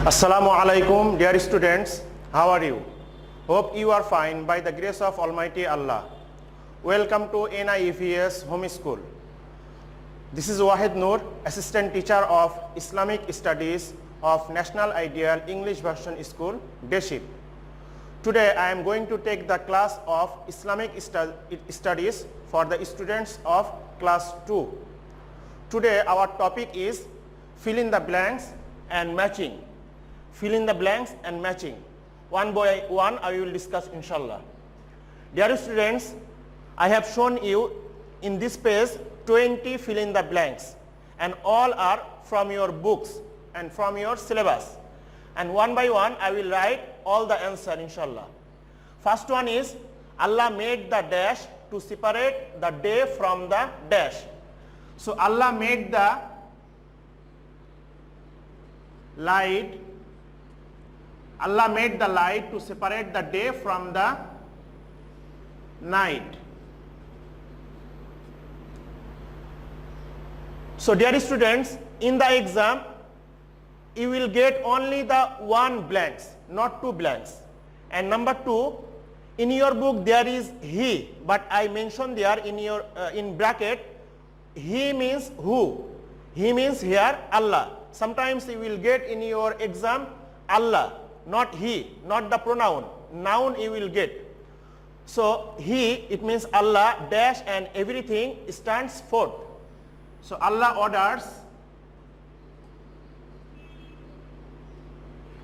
Assalamu alaikum, dear students. How are you? Hope you are fine by the grace of Almighty Allah. Welcome to NIEVS Home School. This is Wahid Noor, Assistant Teacher of Islamic Studies of National Ideal English Version School, Deship. Today I am going to take the class of Islamic Studies for the students of class 2. Today our topic is fill in the blanks and matching. Fill in the blanks and matching. One by one I will discuss inshallah. Dear students, I have shown you in this page 20 fill in the blanks, and all are from your books and from your syllabus. And one by one I will write all the answer inshallah. First one is Allah made the dash to separate the day from the dash. So Allah made the light. Allah made the light to separate the day from the night. So dear students, in the exam you will get only the one blanks, not two blanks. And number two, in your book there is he, but I mentioned there in your in bracket, he means who. He means here Allah. Sometimes you will get in your exam Allah, not he, not the pronoun. Noun you will get. So he, it means Allah dash and everything stands forth. So Allah orders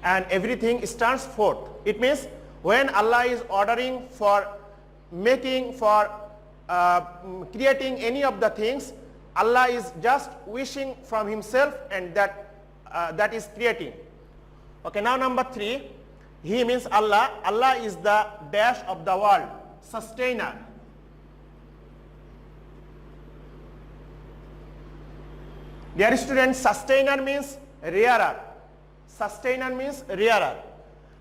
and everything stands forth. It means when Allah is ordering for making, for creating any of the things, Allah is just wishing from himself, and that is creating. Okay, now number three, he means Allah. Allah is the dash of the world, sustainer. Dear students, sustainer means rearer. Sustainer means rearer.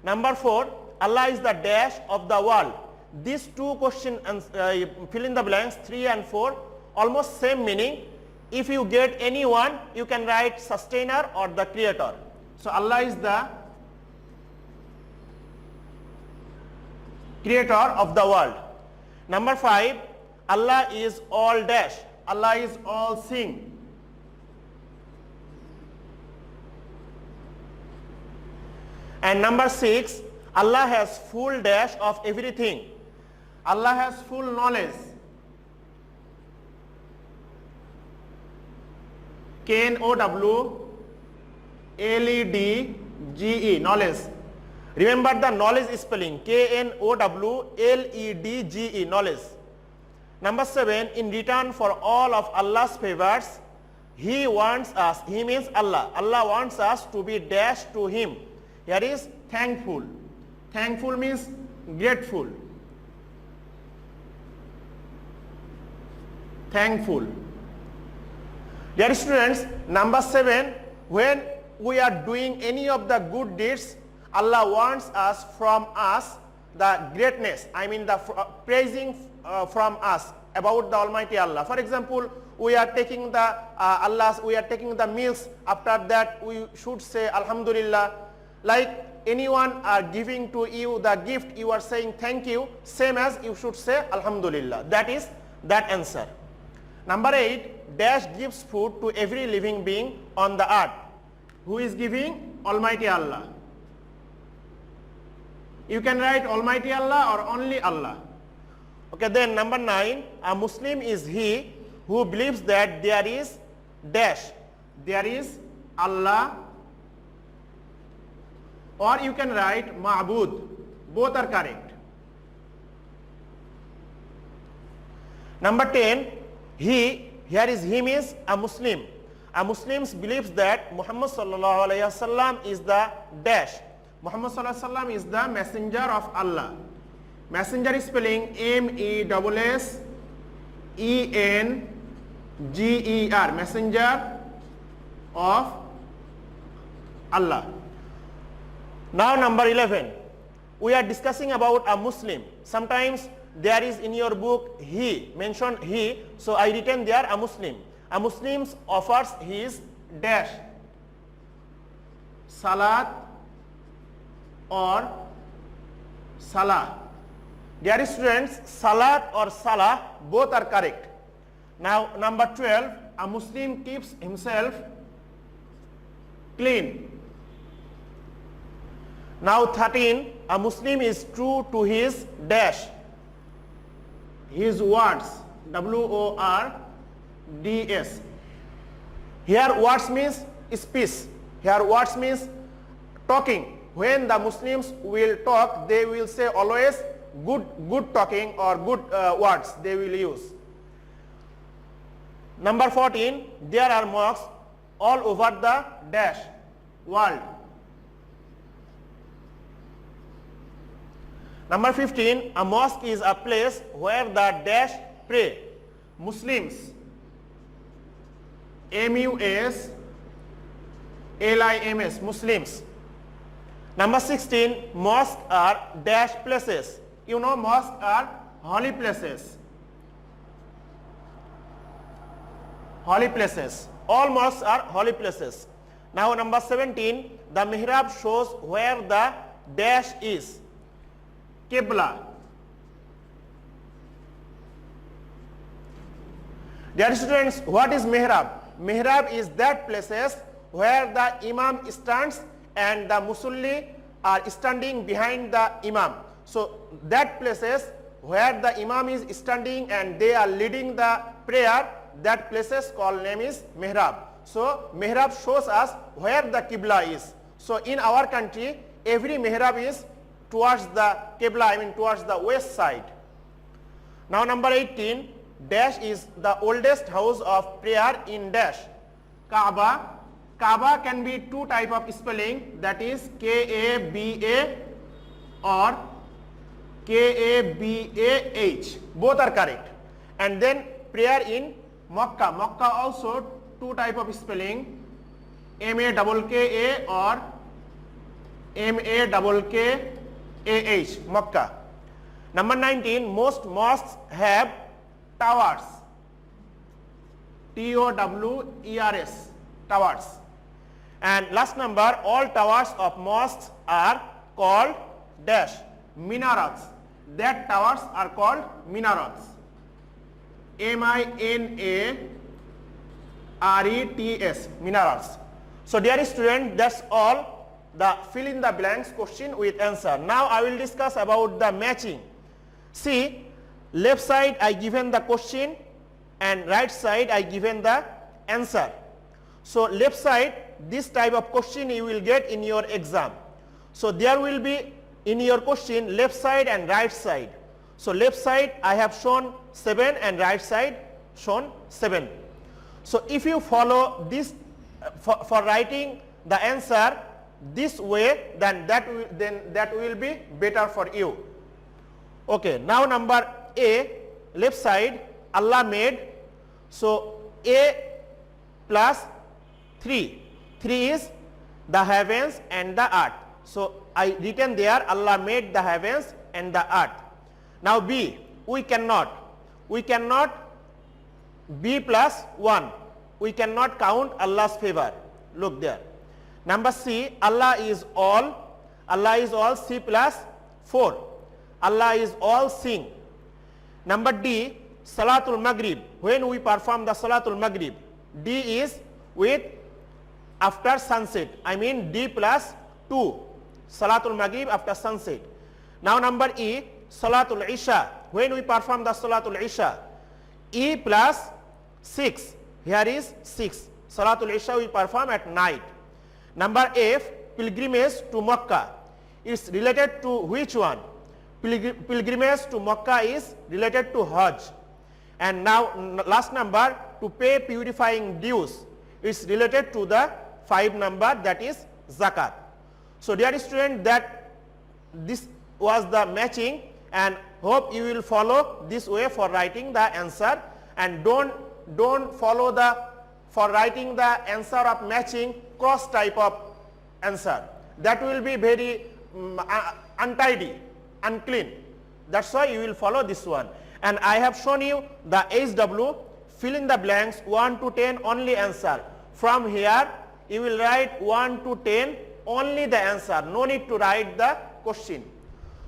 Number four, Allah is the dash of the world. These two questions, fill in the blanks 3 and 4, almost same meaning. If you get any one, you can write sustainer or the creator. So Allah is the creator of the world. Number 5, Allah is all dash. Allah is all seeing. And number 6, Allah has full dash of everything. Allah has full knowledge. Knowledge, knowledge. Remember the knowledge spelling, knowledge, knowledge. Number 7, in return for all of Allah's favors, he wants us, he means Allah. Allah wants us to be dashed to him. Here is thankful. Thankful means grateful. Thankful. Dear students, number 7, when we are doing any of the good deeds, Allah wants us from us the greatness. I mean the praising from us about the Almighty Allah. For example, we are taking the we are taking the meals. After that, we should say Alhamdulillah. Like anyone are giving to you the gift, you are saying thank you, same as you should say Alhamdulillah. That is that answer. Number 8, dash gives food to every living being on the earth. Who is giving? Almighty Allah. You can write Almighty Allah or only Allah. Okay, then number 9, a Muslim is he who believes that there is dash. There is Allah, or you can write Ma'bud. Both are correct. Number 10, he, here is he means a Muslim. A Muslim believes that Muhammad sallallahu alaihi wasallam is the dash. Muhammad sallallahu alaihi wasallam is the messenger of Allah. Messenger is spelling MESSENGER, messenger of Allah. Now number 11, we are discussing about a Muslim. Sometimes there is in your book he, mentioned he, so I written there a Muslim. A Muslim offers his dash, salat or salah. Dear students, salat or salah both are correct. Now number 12, a Muslim keeps himself clean. Now 13, a Muslim is true to his dash, his words, W-O-R-D-S. Here words means speech. Here words means talking. When the Muslims will talk, they will say always good talking or good words they will use. Number 14, there are mosques all over the dash world. Number 15, a mosque is a place where the dash pray. Muslims, M-U-S-L-I-M-S, Muslims. Number 16, mosques are dash places. You know, mosques are holy places. Holy places. All mosques are holy places. Now number 17, the mihrab shows where the dash is. Qibla. Dear students, what is mihrab? Mihrab is that places where the imam stands and the musalli are standing behind the imam. So that places where the imam is standing and they are leading the prayer, that places called name is mihrab. So mihrab shows us where the qibla is. So in our country, every mihrab is towards the qibla, I mean towards the west side. Now number 18, dash is the oldest house of prayer in dash. Kaaba. Kaaba can be two type of spelling, that is K-A-B-A or K-A-B-A-H. Both are correct. And then prayer in Makkah. Makkah also two type of spelling, M-A-K-K-A or M-A-K-K-A-H, Makkah. Number 19, most mosques have towers. T-O-W-E-R-S, towers. And last number, all towers of mosques are called dash, minarats. That towers are called minarats. M-I-N-A-R-E-T-S, minarats. So dear student, that's all the fill in the blanks question with answer. Now I will discuss about the matching. See, left side I given the question and right side I given the answer. So left side, this type of question you will get in your exam. So there will be in your question left side and right side. So left side I have shown 7 and right side shown 7. So if you follow this for writing the answer this way, then that will be better for you. Okay, now number A, left side, Allah made. So A plus 3. 3 is the heavens and the earth. So I written there, Allah made the heavens and the earth. Now B, we cannot B plus 1. We cannot count Allah's favor. Look there. Number C, Allah is all. C plus 4. Allah is all seeing. Number D, Salatul Maghrib. When we perform the Salatul Maghrib, D is with after sunset. I mean D plus 2. Salatul Maghrib after sunset. Now number E, Salatul Isha. When we perform the Salatul Isha, E plus 6. Here is 6. Salatul Isha we perform at night. Number F, pilgrimage to Makkah. It's related to which one? Pilgrimage to Makkah is related to Hajj. And now last number, to pay purifying dues. It's related to the 5 number, that is zakat. So dear student, that this was the matching, and hope you will follow this way for writing the answer, and don't follow for writing the answer of matching cross type of answer. That will be very untidy, unclean. That's why you will follow this one. And I have shown you the HW, fill in the blanks 1 to 10 only answer. From here you will write 1 to 10 only the answer, no need to write the question.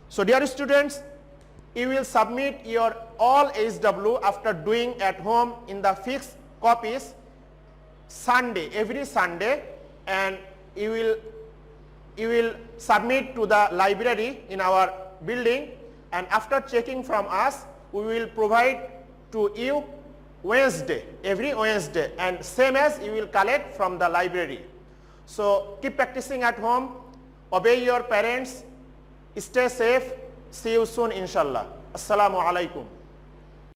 So dear students, you will submit your all HW after doing at home in the fixed copies Sunday, every Sunday, and you will submit to the library in our building, and after checking from us, we will provide to you Wednesday, every Wednesday, and same as you will collect from the library. So keep practicing at home, obey your parents, stay safe, see you soon inshallah. Assalamu alaikum.